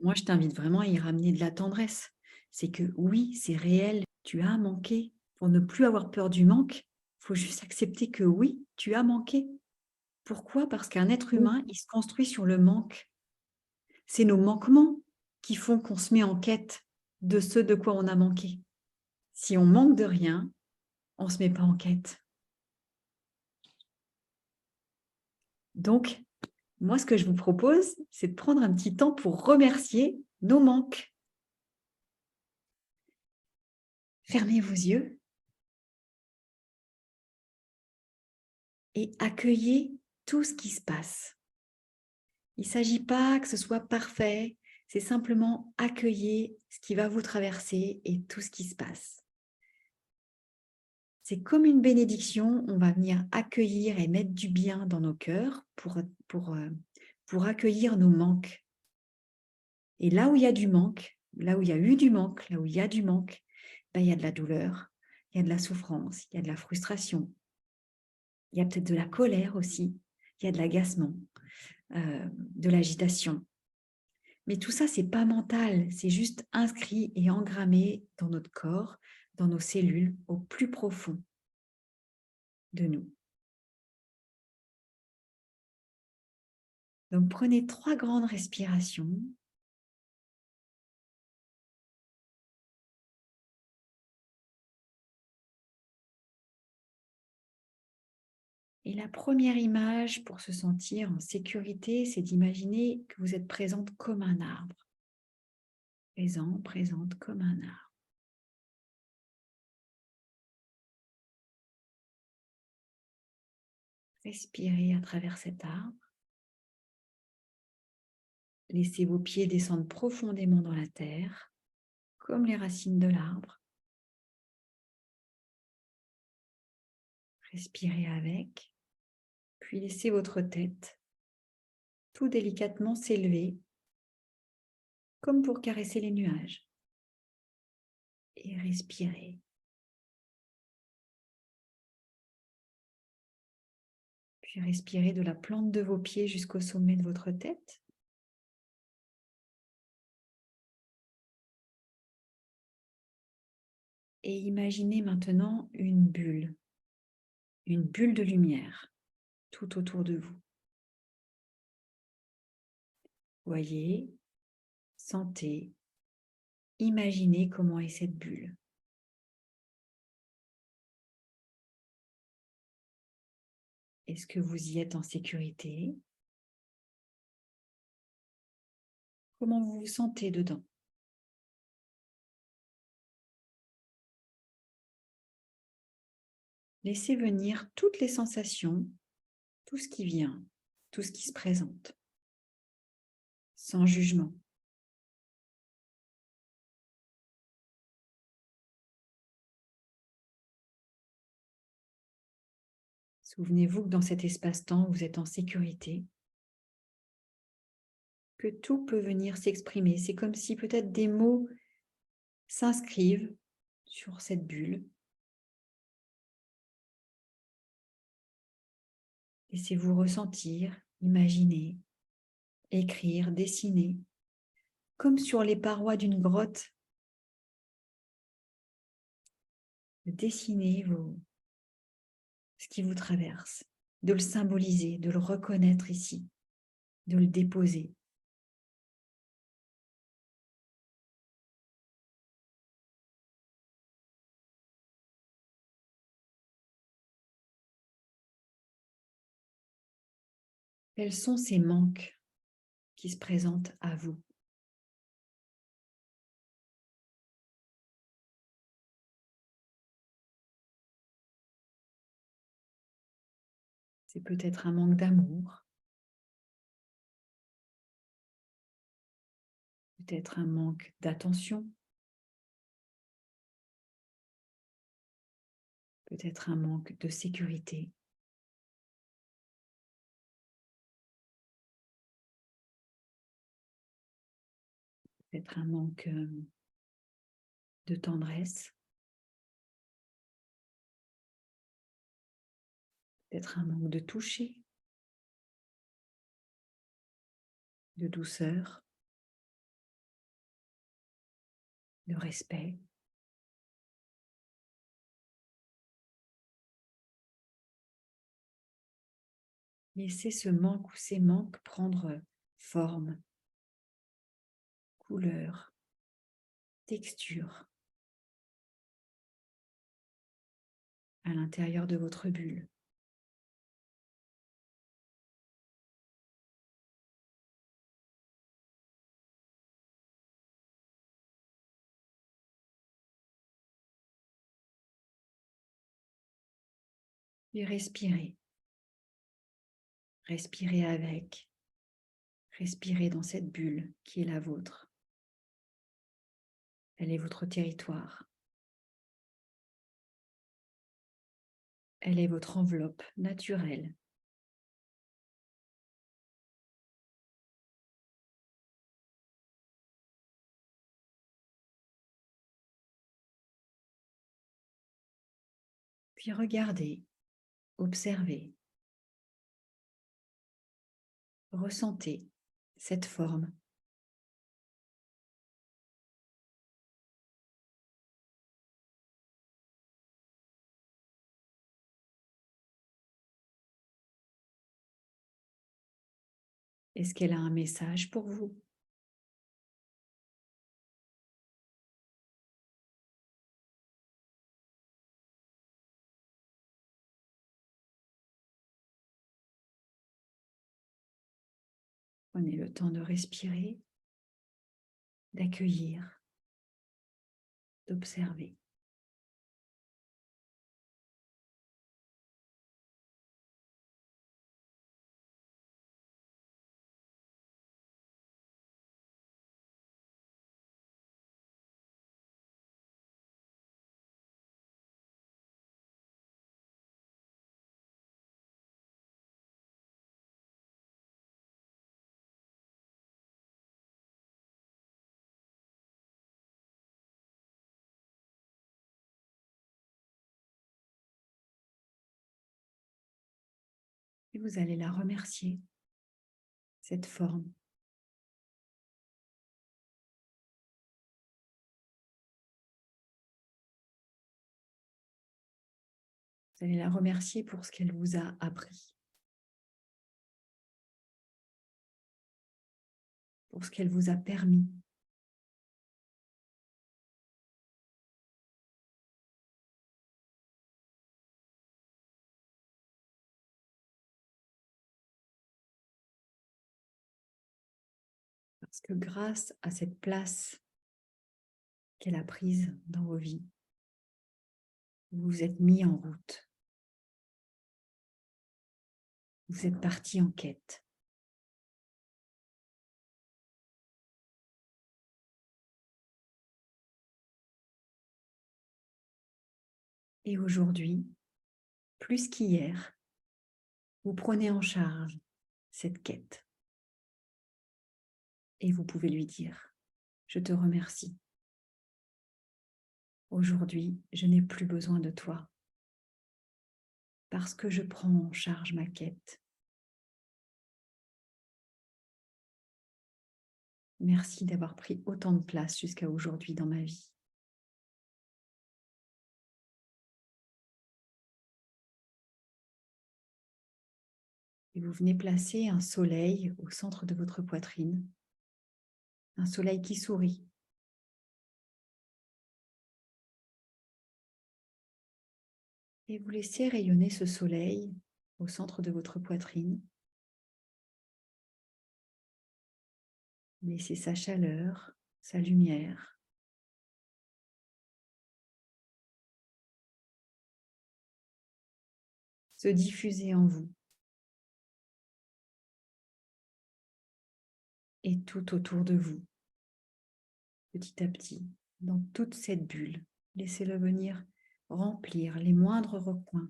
moi, je t'invite vraiment à y ramener de la tendresse. C'est que oui, c'est réel, tu as manqué. Pour ne plus avoir peur du manque, il faut juste accepter que oui, tu as manqué. Pourquoi? Parce qu'un être Mmh. humain, il se construit sur le manque. C'est nos manquements qui font qu'on se met en quête de ce de quoi on a manqué. Si on manque de rien, on ne se met pas en quête. Donc, moi, ce que je vous propose, c'est de prendre un petit temps pour remercier nos manques. Fermez vos yeux et accueillez tout ce qui se passe. Il ne s'agit pas que ce soit parfait, c'est simplement accueillir ce qui va vous traverser et tout ce qui se passe. C'est comme une bénédiction, on va venir accueillir et mettre du bien dans nos cœurs pour accueillir nos manques. Et là où il y a du manque, là où il y a eu du manque, là où il y a du manque, ben, il y a de la douleur, il y a de la souffrance, il y a de la frustration, il y a peut-être de la colère aussi, il y a de l'agacement, de l'agitation. Mais tout ça, c'est pas mental, c'est juste inscrit et engrammé dans notre corps, dans nos cellules, au plus profond de nous. Donc prenez 3 grandes respirations. Et la première image pour se sentir en sécurité, c'est d'imaginer que vous êtes présente comme un arbre. Présent, présente comme un arbre. Respirez à travers cet arbre. Laissez vos pieds descendre profondément dans la terre, comme les racines de l'arbre. Respirez avec, puis laissez votre tête tout délicatement s'élever, comme pour caresser les nuages. Et respirez. Puis respirez de la plante de vos pieds jusqu'au sommet de votre tête. Et imaginez maintenant une bulle de lumière tout autour de vous. Voyez, sentez, imaginez comment est cette bulle. Est-ce que vous y êtes en sécurité? Comment vous vous sentez dedans? Laissez venir toutes les sensations, tout ce qui vient, tout ce qui se présente, sans jugement. Souvenez-vous que dans cet espace-temps, vous êtes en sécurité, que tout peut venir s'exprimer. C'est comme si peut-être des mots s'inscrivent sur cette bulle. Laissez-vous ressentir, imaginer, écrire, dessiner, comme sur les parois d'une grotte. Dessinez ce qui vous traverse, de le symboliser, de le reconnaître ici, de le déposer. Quels sont ces manques qui se présentent à vous? C'est peut-être un manque d'amour, peut-être un manque d'attention, peut-être un manque de sécurité, peut-être un manque de tendresse, peut-être un manque de toucher, de douceur. de respect. Laissez ce manque ou ces manques prendre forme, couleur, texture à l'intérieur de votre bulle. Et respirez. Respirez avec. Respirez dans cette bulle qui est la vôtre. Elle est votre territoire. Elle est votre enveloppe naturelle. Puis regardez, observez, ressentez cette forme. Est-ce qu'elle a un message pour vous? Prenez le temps de respirer, d'accueillir, d'observer. Et vous allez la remercier, cette forme. Vous allez la remercier pour ce qu'elle vous a appris, pour ce qu'elle vous a permis. Parce que grâce à cette place qu'elle a prise dans vos vies, vous vous êtes mis en route. Vous êtes parti en quête. Et aujourd'hui, plus qu'hier, vous prenez en charge cette quête. Et vous pouvez lui dire, je te remercie. Aujourd'hui, je n'ai plus besoin de toi parce que je prends en charge ma quête. Merci d'avoir pris autant de place jusqu'à aujourd'hui dans ma vie. Et vous venez placer un soleil au centre de votre poitrine, un soleil qui sourit. Et vous laissez rayonner ce soleil au centre de votre poitrine. Laissez sa chaleur, sa lumière se diffuser en vous et tout autour de vous, petit à petit, dans toute cette bulle. Laissez-le venir remplir les moindres recoins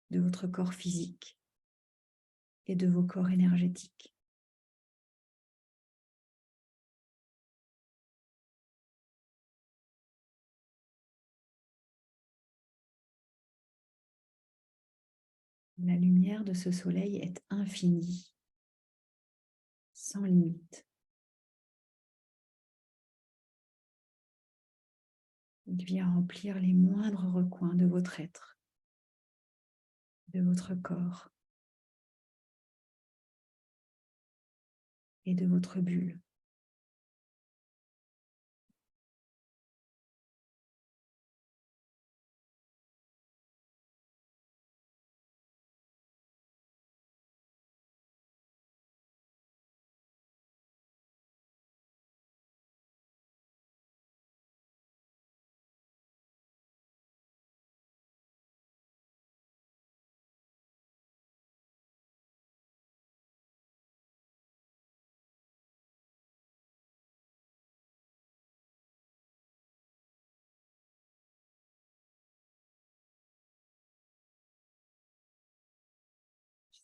de votre corps physique et de vos corps énergétiques. La lumière de ce soleil est infinie, sans limite. Il vient remplir les moindres recoins de votre être, de votre corps et de votre bulle.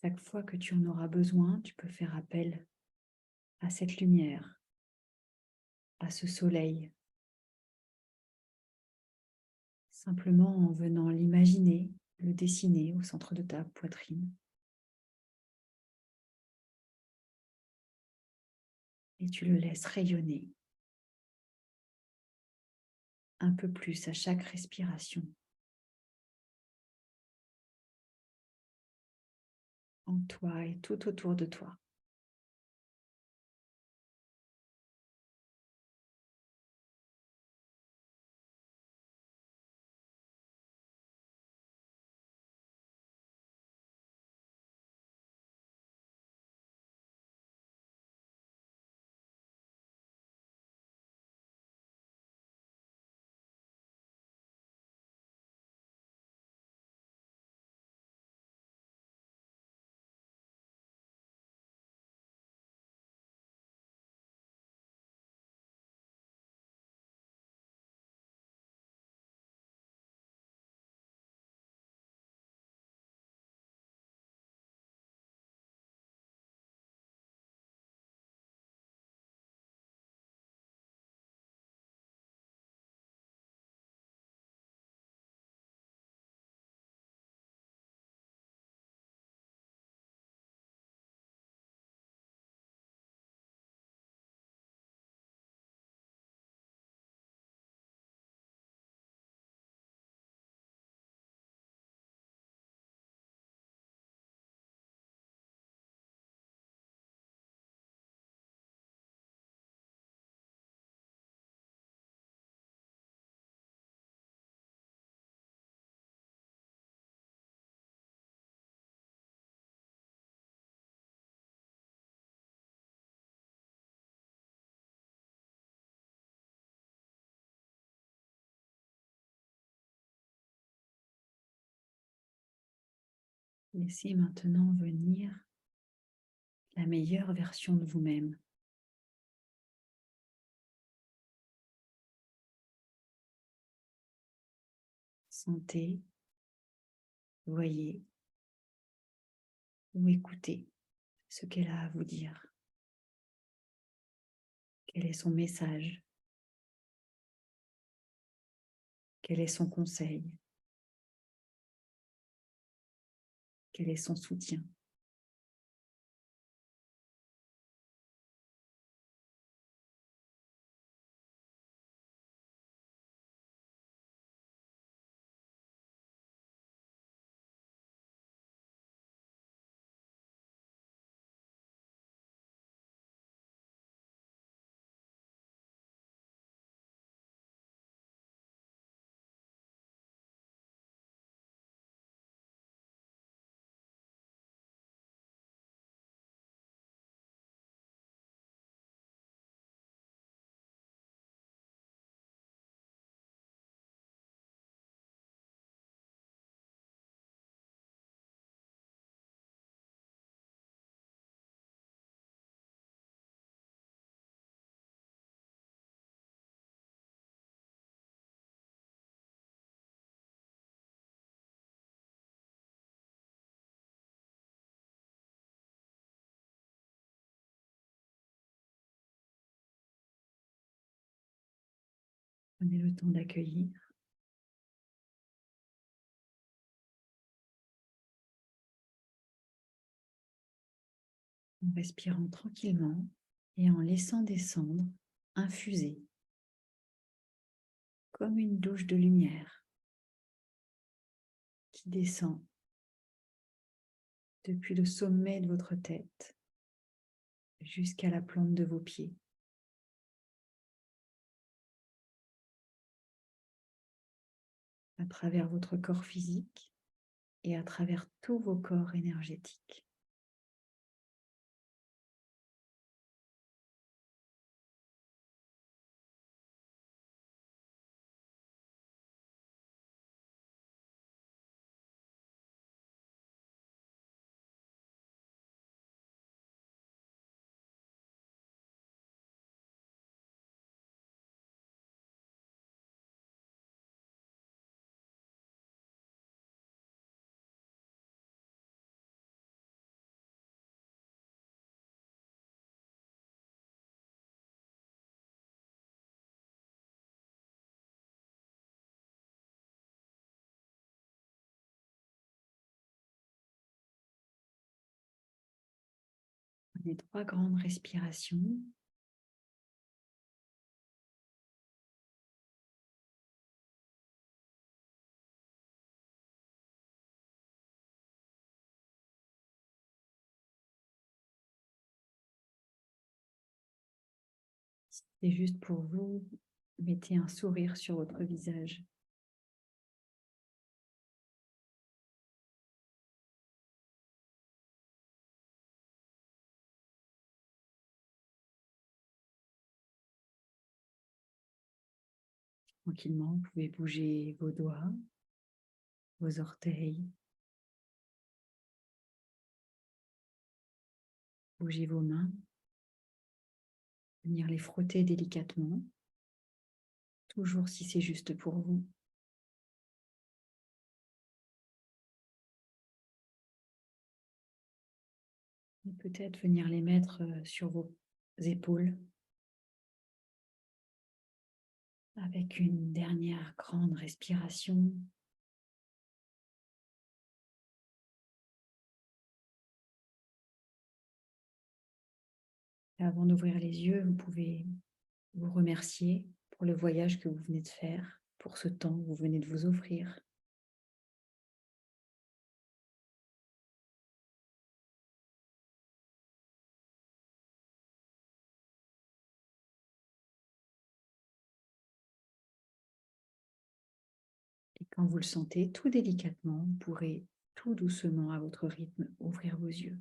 Chaque fois que tu en auras besoin, tu peux faire appel à cette lumière, à ce soleil, simplement en venant l'imaginer, le dessiner au centre de ta poitrine. Et tu le laisses rayonner un peu plus à chaque respiration, en toi et tout autour de toi. Laissez maintenant venir la meilleure version de vous-même. Sentez, voyez ou écoutez ce qu'elle a à vous dire. Quel est son message? Quel est son conseil? Quel est son soutien? Prenez le temps d'accueillir en respirant tranquillement et en laissant descendre, infuser comme une douche de lumière qui descend depuis le sommet de votre tête jusqu'à la plante de vos pieds. À travers votre corps physique et à travers tous vos corps énergétiques. Prenez 3 grandes respirations. C'est juste pour vous, mettez un sourire sur votre visage. Tranquillement, vous pouvez bouger vos doigts, vos orteils, bouger vos mains, venir les frotter délicatement, toujours si c'est juste pour vous. Et peut-être venir les mettre sur vos épaules avec une dernière grande respiration. Et avant d'ouvrir les yeux, vous pouvez vous remercier pour le voyage que vous venez de faire, pour ce temps que vous venez de vous offrir. Et quand vous le sentez, tout délicatement, vous pourrez tout doucement, à votre rythme, ouvrir vos yeux.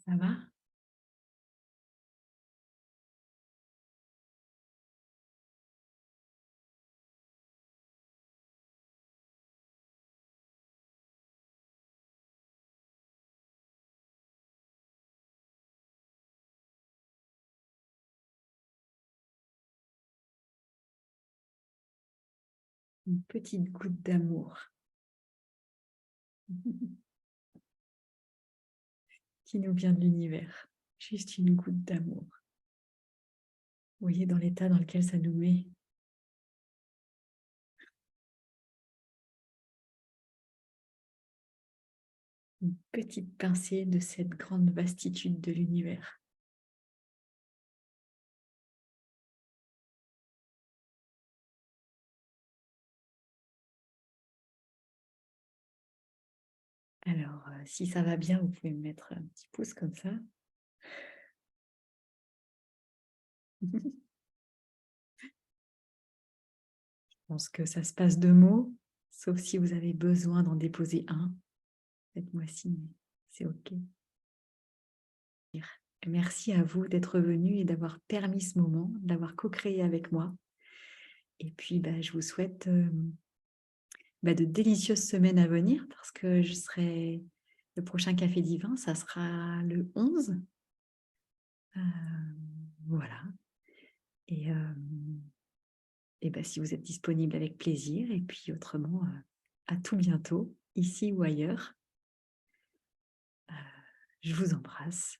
Ça va? Une petite goutte d'amour qui nous vient de l'univers. Juste une goutte d'amour. Vous voyez dans l'état dans lequel ça nous met. Une petite pincée de cette grande vastitude de l'univers. Alors, si ça va bien, vous pouvez me mettre un petit pouce comme ça. Je pense que ça se passe de mots, sauf si vous avez besoin d'en déposer un. Faites-moi signe, c'est OK. Merci à vous d'être venus et d'avoir permis ce moment, d'avoir co-créé avec moi. Et puis, je vous souhaite de délicieuses semaines à venir parce que le prochain Café Divin, ça sera le 11. Voilà. Et, si vous êtes disponible, avec plaisir. Et puis autrement, à tout bientôt, ici ou ailleurs. Je vous embrasse.